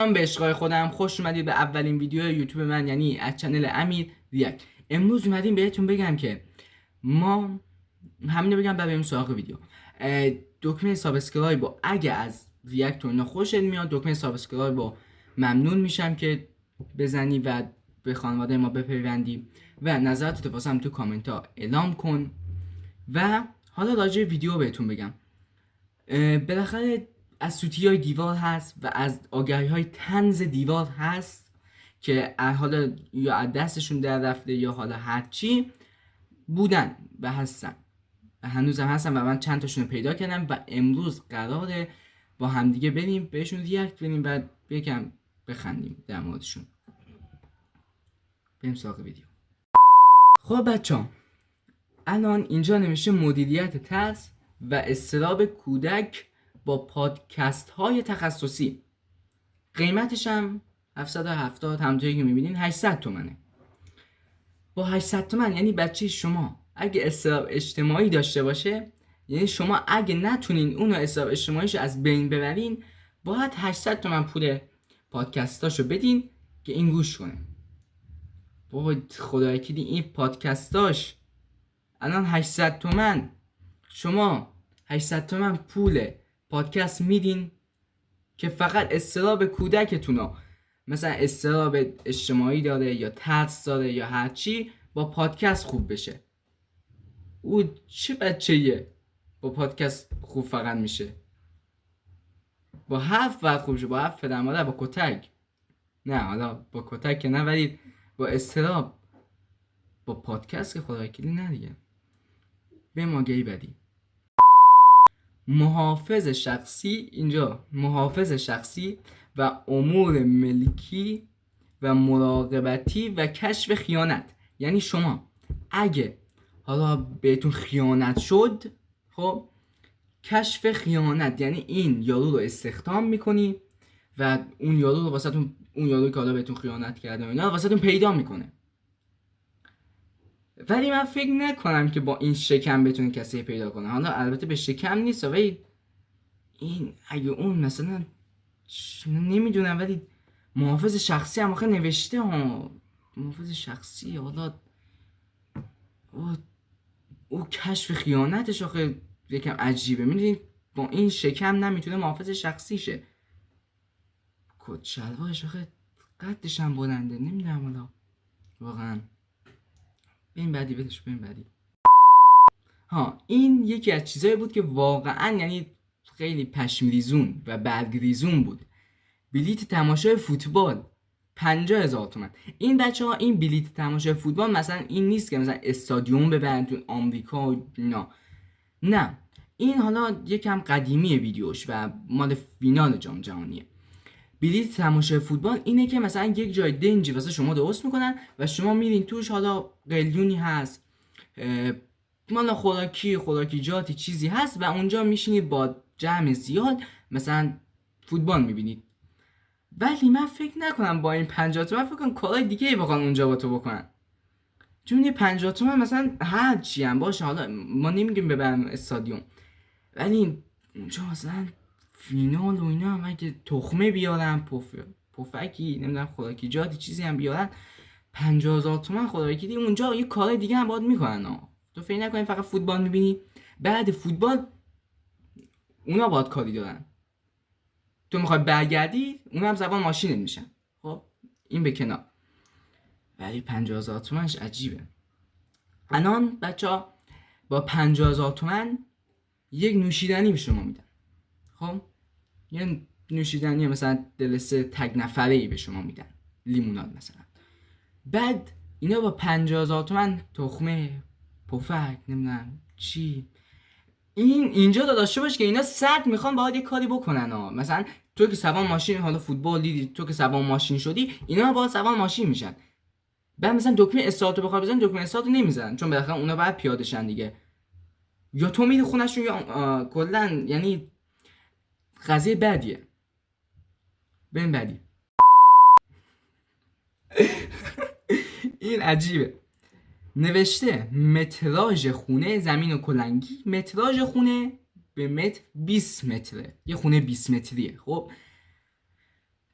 من به عشقای خودم خوش اومدید به اولین ویدیو یوتیوب من، یعنی از چنل امیر ریاکت. امروز اومدیم بهتون بگم که ما همینو بگم بعد بریم سراغ ویدیو. دکمه سابسکرایب رو اگه از ریاکت و اینا خوشت میاد، دکمه سابسکرایب رو ممنون میشم که بزنی و به خانواده ما بپیوندی و نظرت واسم تو کامنت ها اعلام کن. و حالا راجع ویدیو بهتون بگم. بالاخره از سوتی های دیوار هست و از آگهی های طنز دیوار هست که حالا یا از دستشون در رفته یا حالا هرچی بودن و هستن و هنوز هم هستن و من چند تاشون رو پیدا کردم و امروز قراره با همدیگه بریم بهشون ریاکت بدیم و یکم بخندیم در موردشون. بریم سراغ ویدیو. خب بچه‌ها، الان اینجا نمیشه مدیریت ترس و اضطراب کودک با پادکست های تخصصی. قیمتش هم 770 همونطوری که میبینین 800 تومنه. با 800 تومن یعنی بچه شما اگه اضطراب اجتماعی داشته باشه، یعنی شما اگه نتونین اونو اضطراب اجتماعیشو از بین ببرین، باید 800 تومن پول پادکستاشو بدین که این گوش کنه. بابا خدای کلی این پادکستاش الان 800 تومن، شما 800 تومن پول پادکست میدین که فقط اضطراب کودکتونو، مثلا اضطراب اجتماعی داره یا ترس داره یا هرچی، با پادکست خوب بشه. او چه بچه‌ایه با پادکست خوب فقط میشه؟ با حرف فقط خوب شه، با حرف پدر مادر، با کتک نه، حالا با کتک که نه، ولی با اضطراب با پادکست که خدای کلی نه دیگه. به ماگهی بدی. محافظ شخصی، اینجا محافظ شخصی و امور ملکی و مراقبتی و کشف خیانت. یعنی شما اگه حالا بهتون خیانت شد، خب کشف خیانت یعنی این یارو رو استخدام میکنی و اون یارو رو واسهتون، اون یارو که حالا بهتون خیانت کرده و اینا واسهتون پیدا میکنه. ولی من فکر نکنم که با این شکم بتونه کسی پیدا کنه. حالا البته به شکم نیست، ولی این اگه اون مثلا نمیدونم، ولی محافظ شخصی هم آخه نوشته ها، محافظ شخصی. حالا او کشف خیانتش آخه یکم عجیبه. میدونید با این شکم نمیتونه محافظ شخصی شه. کت شلوارش آخه قدش هم بلنده، نمیدونم حالا واقعا. ببین بعدی بدش، ببین بعدی. ها، این یکی از چیزایی بود که واقعا یعنی خیلی پشمریزون و برگریزون بود. بلیت تماشای فوتبال 50,000 تومان. این بچه ها این بلیت تماشای فوتبال مثلا این نیست که مثلا استادیوم ببرن تو آمریکا و نه، این حالا یکم قدیمی ویدیوش و مال فینال جام جهانیه. بلیت تماشای فوتبال اینه که مثلا یک جای دنجی واسه شما درست میکنن و شما میرین توش، حالا قلیونی هست، مال خوراکیجاتی چیزی هست و اونجا میشینید با جمع زیاد مثلا فوتبال میبینید. ولی من فکر نکنم با این 50 تومن فکر کنم کارهای دیگه ای بخوان اونجا با تو بکنن. چون این 50 تومن مثلا هر چی هم باشه، حالا ما نمیگیم ببرم استادیوم، ولی اونجا مثلا فینال و اینا هم اگه تخمه بیارن، پفکی نمیدونم خوراکیجاتی چیزی هم بیارن، 50,000 تومن خدایی که اونجا یه کار دیگه هم باید میکنن. تو فکر نکنی فقط فوتبال میبینی، بعد فوتبال اونا باید کاری دارن. تو میخوای برگردی، اونا هم زبان ماشینت میشن. خب این به کنار، ولی 50,000 تومنش عجیبه. الان بچه ها با 50,000 تومن یک نوشیدنی به شما میدن. خب یه نوشیدنی مثلا دلسه تگ نفره‌ای به شما میدن، لیموناد مثلا. بعد اینا با 50,000 تومن تخمه، پفک، نمیدونم چی، اینجا داشته باش که اینا صد میخوان باید یه کاری بکنن ها. مثلا تو که سوار ماشین، حالا فوتبال دیدی، تو که سوار ماشین شدی، اینا باید سوار ماشین میشن. بعد مثلا دکمه استارت بخواد بزنن، دکمه استارت نمیزنن چون بالاخره اونا باید پیاده شن دیگه. یا تو میری خونه‌شون یا کلا یعنی قضیه بدیه. ببین بعدی. این عجیبه. نوشته متراژ خونه زمین و کلنگی، متراژ خونه به متر 20 متره، یه خونه 20 متریه. خب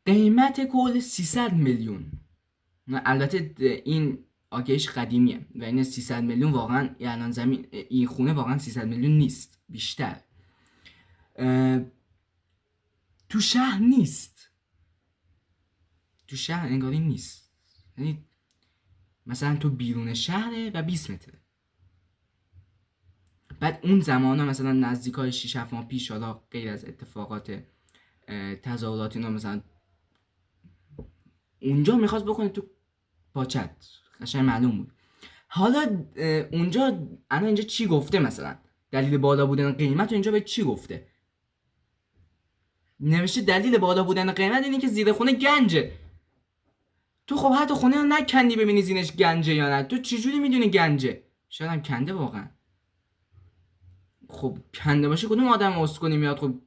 قیمت کل 300 میلیون. البته این آگهش قدیمیه و این 300 میلیون واقعا الان زمین این خونه واقعا 300 میلیون نیست، بیشتر. تو شهر نیست، تو شهر انگاری نیست، یعنی مثلا تو بیرون شهره و 20 متره. بعد اون زمان ها مثلا نزدیکای 6-7 ماه پیش، حالا غیر از اتفاقات تظاهرات اینا، مثلا اونجا میخواست بکنه تو پاچت، قشنگ معلوم بود. حالا اونجا الان اینجا چی گفته؟ مثلا دلیل بالا بودن قیمت اینجا به چی گفته؟ نوشته دلیل بالا بودن قیمت اینه که زیر خونه گنجه. تو خب حتی خونه رو نکندی ببینی زیرش گنجه یا نه، تو چجوری میدونی گنجه؟ شاید هم کنده واقعا. خب کنده باشه کدوم آدم اسکونی میاد خب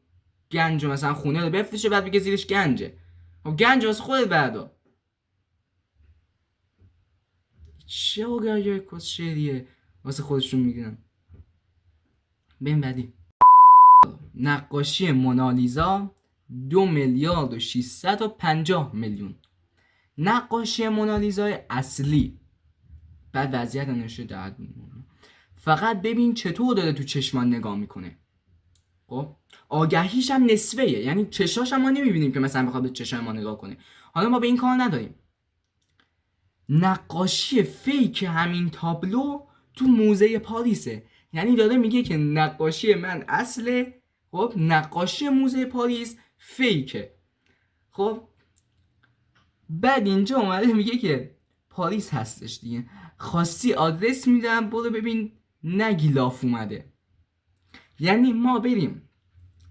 گنج مثلا خونه رو بفروشه بعد بگه زیرش گنجه؟ خب گنج واسه خودت بردا. چه اوگای کس شریه واسه خودشون میگن. ببین بعدی نقاشی مونالیزا 2,650,000,000. نقاشی مونالیزای اصلی. بعد وضعیت نشه در فقط ببین چطور داره تو چشمان نگاه میکنه. خب آگهیش هم نصفه، یعنی چشاش هم ما نمیبینیم که مثلا بخواد به چشای ما نگاه کنه. حالا ما به این کار نداریم. نقاشی فیک همین تابلو تو موزه پاریسه، یعنی داره میگه که نقاشی من اصله، خب نقاشی موزه پاریس فیکه. خب بعد اینجا اومده میگه که پاریس هستش دیگه، خواستی آدرس میدم برو ببین نگی لاف اومده. یعنی ما بریم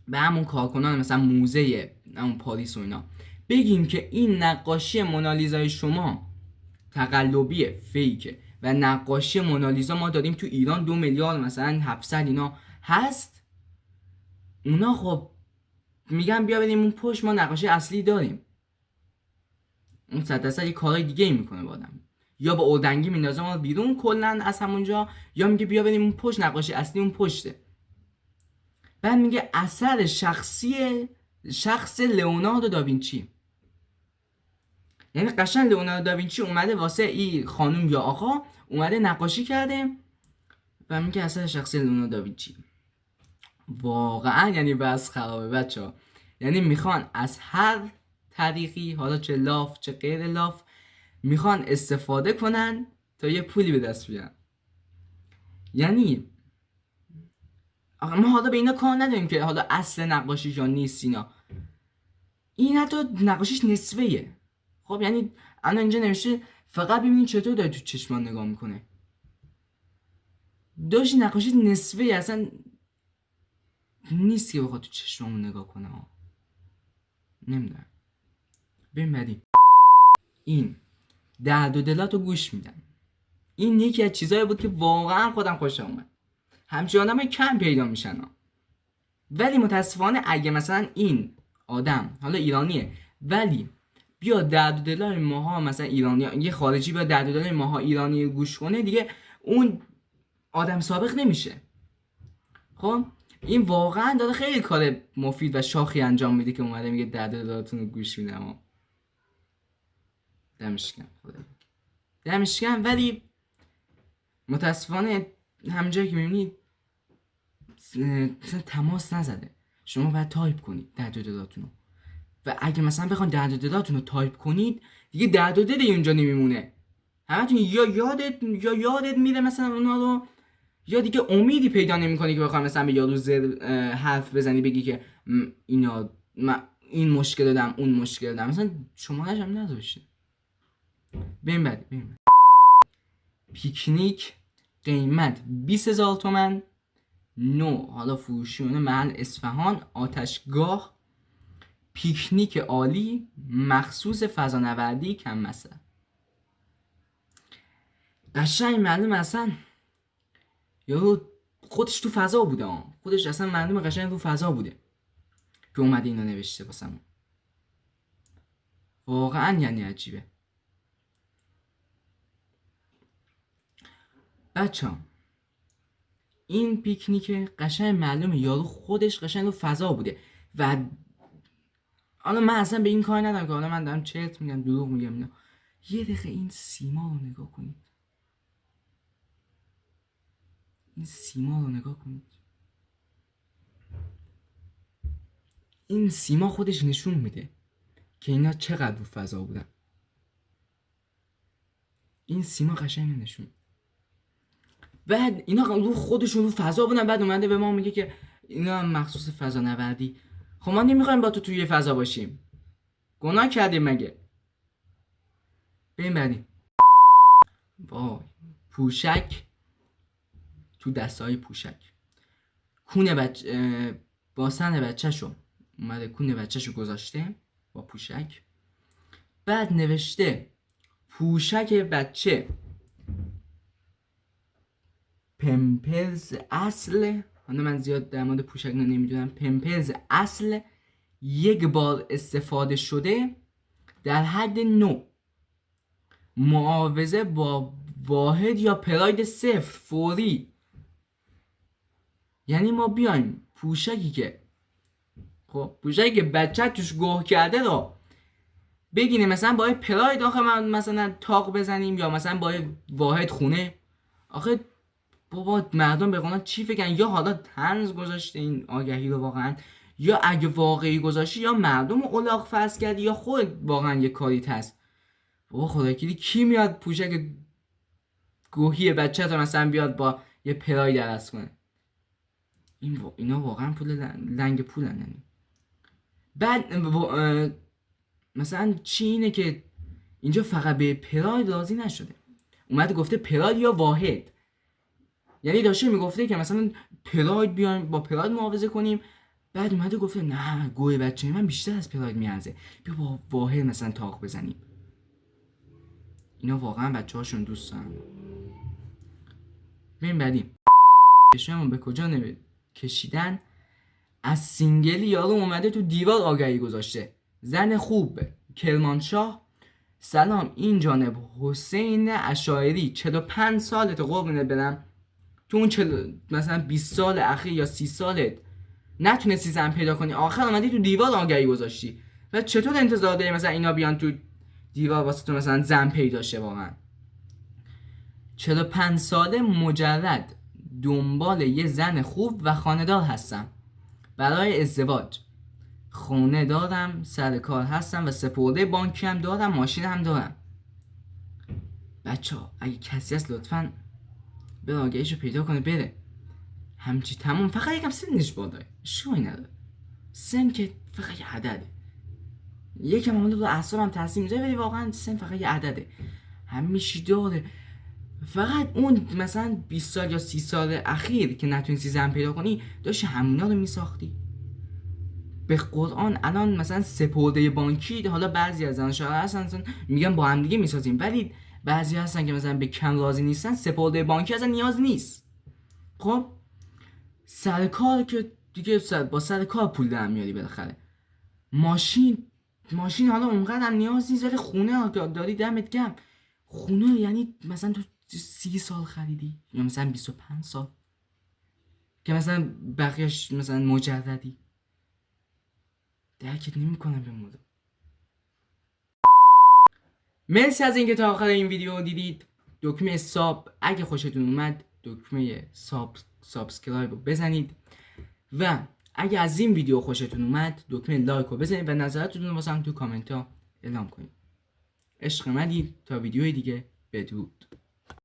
به همون کارکنان مثلا موزه همون پاریس و اینا بگیم که این نقاشی مونالیزای شما تقلبیه، فیکه، و نقاشی مونالیزا ما داریم تو ایران 2 میلیارد مثلا 700 اینا هست. اونا خب میگن بیا بریم اون پشت ما نقاشی اصلی داریم. اون 100% یه کارهای دیگه ای میکنه با آدم، یا با اردنگی میندازه ما بیرون کلا از همونجا، یا میگه بیا بریم اون پشت نقاشی اصلی اون پشته. بعد میگه اثر شخص لئوناردو داوینچی. یعنی قشنگ لئوناردو داوینچی اومده واسه این خانم یا آقا اومده نقاشی کرده و میگه اثر شخصی لئوناردو داوینچی. واقعا یعنی بس خرابه بچه‌ها. یعنی میخوان از هر طریقی، حالا چه لاف چه غیر لاف، میخوان استفاده کنن تا یه پولی به دست بیارن. یعنی ما حالا به اینا کار نداریم که حالا اصل نقاشیش یا نیست اینا. این حتی نقاشیش نصفه‌ایه. خب یعنی الان اینجا نوشته فقط ببینید چطور داره تو چشمان نگاه میکنه. داشت نقاشی نصفه اصلا نیست که بخواد تو چشمامون نگاه کنه ها. نمیدونم. ببین بعدی این درد و دلاتو گوش میدم. این یکی از چیزایی بود که واقعا خودم خوشم اومد. همچنان آدم کم پیدا میشن ها. ولی متاسفانه اگه مثلا این آدم حالا ایرانیه ولی بیا درد و دلای ماها مثلا ایرانی، یه خارجی بیا درد و دلای ماها ایرانی گوش کنه، دیگه اون آدم سابق نمیشه. خب این واقعا داره خیلی کار مفید و شاخی انجام میده که اومده میگه درد و دلاتون رو گوش میدم. دمش گرم. ولی متاسفانه همونجایی که میبینید مثلا تماس نزده. شما باید تایپ کنید درد و دلاتون رو، و اگه مثلا بخواید درد و دلاتون رو تایپ کنید دیگه درد و دلی اونجا نمیمونه. همتون یا یادت میره مثلا اونا رو، یا دیگه امیدی پیدا نمیکنی که بخوام مثلا به یارو حرف بزنی بگی که اینا این مشکل دارم اون مشکل دارم، مثلا شماره‌اش هم نداشته. ببین پیکنیک قیمت 20,000 تومان، نو حالا فروشیونه محل اصفهان، آتشگاه، پیکنیک عالی مخصوص فضانوردی کم مصرف. قشنگ معلومه اصلا یارو خودش تو فضا بوده خودش اصلا معلومه قشنگ تو فضا بوده که اومده اینو نوشته واسمون. واقعا یعنی عجیبه. بچه‌ها این پیکنیک قشنگ معلومه یارو خودش قشنگ تو فضا بوده و حالا من اصلا به این کار ندارم که حالا من دارم چرت میگم دروغ میگم اینا. یه دقیقه این سیما رو نگاه کنید. این سیما رو نگاه کنید. این سیما خودش نشون میده که اینا چقدر رو فضا بودن. این سیما قشنگ نشون. بعد اینا رو خودشون رو فضا بودن، بعد اومده به ما میگه که اینا مخصوص فضا نوردی. خب ما نمیخوایم با تو توی فضا باشیم. گناه کردیم مگه؟ بریم بعدی. وای پوشک تو دستای پوشک کونه با سن بچه‌شو اومده کونه بچه‌شو گذاشته با پوشک. بعد نوشته پوشک بچه پمپرز اصل. حالا من زیاد در مورد پوشک نمیدونم. پمپرز اصل 1 بار استفاده شده در حد 9. معاوضه با واحد یا پراید 0 فوری. یعنی ما بیایم پوشکی که بچه توش گوه کرده رو بگینیم مثلا با پراید آخه من مثلا تاق بزنیم یا مثلا با واحد خونه. آخه بابا مردم به قولن چی فکرن؟ یا حالا طنز گذاشته این آگهی رو واقعا، یا اگه واقعی گذاشتی یا مردم رو الاغ فرض کردی یا خود واقعا یه کاریت هست. بابا خدا کی میاد پوشک گوهی بچه تا مثلا بیاد با یه پراید درست کنه؟ اینا واقعا پول لنگ پولن. یعنی بعد مثلا چی اینه که اینجا فقط به پراید راضی نشده، اومده گفته پراید یا واحد. یعنی داشته میگفته که مثلا پراید بیایم با پراید معاوضه کنیم. بعد اومده گفته نه گوه بچه من بیشتر از پراید میارزه، بیا با واحد مثلا تاق بزنیم. اینا واقعا بچه هاشون دوست دارن. بریم بعدی. کشوهمون به کجا کشیدن. از سینگلی یارو اومده تو دیوار آگهی گذاشته. زن خوب کرمانشاه. سلام، این جانب حسین اشایری 45 سالت قربونت برم. تو اون مثلا 20 سال اخیر یا 30 سالت نتونستی زن پیدا کنی، آخر اومدی تو دیوار آگهی گذاشتی. و چطور انتظار داری مثلا اینا بیان تو دیوار واسه تو مثلا زن پیدا شه؟ واقعا 45 ساله مجرد دنبال یه زن خوب و خانه‌دار هستم برای ازدواج. خونه دارم، سر کار هستم و سپرده بانکی هم دارم، ماشین هم دارم. بچه ها اگه کسی هست لطفاً به آگهیشو پیدا کنه بره. همچی تموم. فقط یکم سنش بالاه، شوی نداره. سن که فقط یه عدده. یکم حالا رو اعصابم تاثیر میذاره ولی واقعا سن فقط یه عدده. همیشه داره. فقط اون مثلا 20 سال یا 30 سال اخیر که نتونستی زن پیدا کنی داشتی همونا رو میساختی. به قرآن الان مثلا سپرده بانکی، حالا بعضی از زن شوهر هستن میگن با هم دیگه میسازیم، ولی بعضی هستن که مثلا به کم راضی نیستن. سپرده بانکی اصلا نیاز نیست. خب سر کار که دیگه با سر کار پول در میاری بالاخره. ماشین حالا اونقدر هم نیاز نیست، ولی خونه داری دمت گرم. خونه یعنی مثلا تو 30 سال خریدی یا مثلا 25 سال که مثلا بقیهش مثلا مجردی. درکت نمی کنم به موضوع. مرسی از اینکه تا آخر این ویدیو دیدید. دکمه ساب اگه خوشتون اومد دکمه سابسکرایب رو بزنید و اگه از این ویدیو خوشتون اومد دکمه لایک رو بزنید و نظراتتون رو واسم تو کامنت ها اعلام کنید. عشق منید. تا ویدیوی دیگه بدرود.